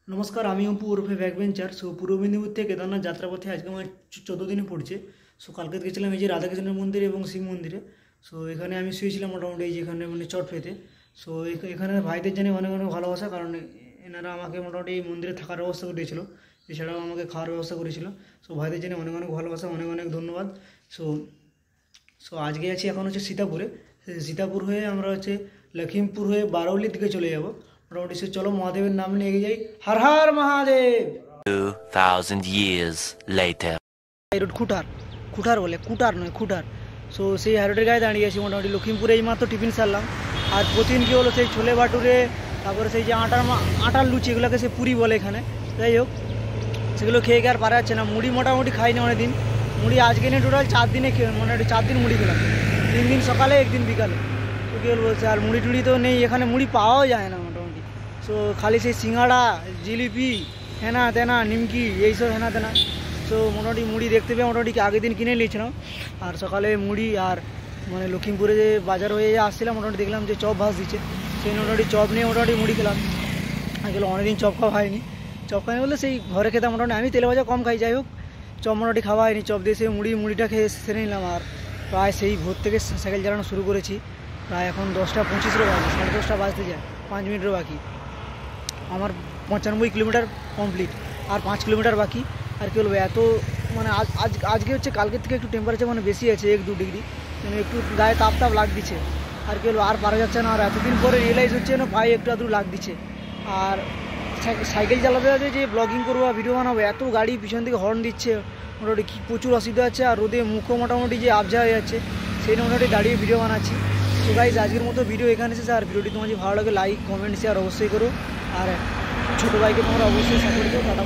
নমস্কার, আমি অপু ওরফে ব্যাকবেঞ্চার। সো পূর্ব মেদিনীপুর থেকে কেদারনাথ যাত্রাপথে আজকে আমার 14 দিনে পড়ছে। সো কালকে গেছিলাম এই যে রাধাকৃষ্ণের মন্দির এবং শিব মন্দিরে। সো এখানে আমি শুয়েছিলাম মোটামুটি এই যেখানে মানে চট পেতে। সো এখানে ভাইদের জানি অনেক অনেক ভালোবাসা, কারণ এনারা আমাকে মোটামুটি এই মন্দিরে থাকার ব্যবস্থা করে দিয়েছিল, এছাড়াও আমাকে খাওয়ার ব্যবস্থা করেছিল। সো ভাইদের জানি অনেক অনেক ভালোবাসা, অনেক অনেক ধন্যবাদ। সো সো আজকে আছি এখন হচ্ছে সীতাপুরে। সীতাপুর হয়ে আমরা হচ্ছে লখিমপুর হয়ে বারৌলির দিকে চলে যাব মোটামুটি। সে চলো মহাদেবের নাম নিয়ে এগিয়ে যাই। হর হর মহাদেব। 2000 years later. এই রোড খুটার বলে, কুটার নয় খুটার। সো সেই হাইরোডের গায়ে দাঁড়িয়ে আছি মোটামুটি। লখিমপুরে এই মাত্র টিফিন সারলাম। আর প্রতিদিন কী হলো, সেই ছোলে ভাটুরে, তারপরে সেই যে আটার লুচি, এগুলোকে সে পুরি বলে এখানে। যাই হোক, সেগুলো খেয়ে আর পারা যাচ্ছে না। মুড়ি মোটামুটি খাইনি অনেকদিন। মুড়ি আজকে নিয়ে টোটাল 4 দিনে মোটামুটি 4 দিন মুড়ি খেলাম। 3 দিন সকালে, 1 দিন বিকালে। তো কী বলছে, আর মুড়ি টুড়ি তো নেই এখানে, মুড়ি পাওয়াও যায় না মোটামুটি। সো খালি সেই সিঙ্গাড়া, জিলিপি, হেনা তেনা, নিমকি, এইসব হেনা তেনা। সো মোটামুটি মুড়ি দেখতে পেয়ে মোটামুটি আগের দিন কিনে নিয়েছিলাম। আর সকালে মুড়ি আর মানে লখিমপুরে যে বাজার হয়ে আসছিলাম, মোটামুটি দেখলাম যে চপ ভাজ দিচ্ছে। সেই মোটামুটি চপ নিয়ে মোটামুটি মুড়ি খেলাম। আসলে অনেকদিন চপ খাওয়া হয়নি। চপ খাই বললে সেই ঘরে খেতাম মোটামুটি। আমি তেলে ভাজা কম খাই, যাই হোক চপ মোটামুটি খাওয়া হয়নি। চপ দিয়ে সেই মুড়িটা খেয়ে সেরে নিলাম। আর প্রায় সেই ভোর থেকে সাইকেল চালানো শুরু করেছি। প্রায় এখন 10টা 25 বাজে, 10:30 বাজতে যায়, 5 মিনিটের বাকি। আমার 95 কিলোমিটার কমপ্লিট, আর 5 কিলোমিটার বাকি। আর কী বলবো, এত মানে আজকে হচ্ছে কালকের থেকে একটু টেম্পারেচার মানে বেশি আছে, 1-2 ডিগ্রি, মানে একটু গায়ে তাপ লাগছে। আর কী বলবো, আর পারা যাচ্ছে না। আর এতদিন পরে রিয়েলাইজ হচ্ছে না পায়ে একটু আধটু লাগছে। আর সাইকেল চালাতে যাতে যে ব্লগিং করবো বা ভিডিও বানাবো, এত গাড়ি পিছন থেকে হর্ন দিচ্ছে, মোটামুটি প্রচুর অসুবিধা হচ্ছে। আর রোদে মুখও মোটামুটি যে আবজা হয়ে যাচ্ছে, সেই মোটামুটি দাঁড়িয়ে ভিডিও বানাচ্ছি। তো গাইজ, আজকের মতো ভিডিও এখানে এসেছে। আর ভিডিওটি তোমার যদি ভালো লাগে, লাইক কমেন্ট শেয়ার অবশ্যই করো। আর ছোটো ভাইকে তোমরা অবশ্যই সাপোর্ট করো। টাটা।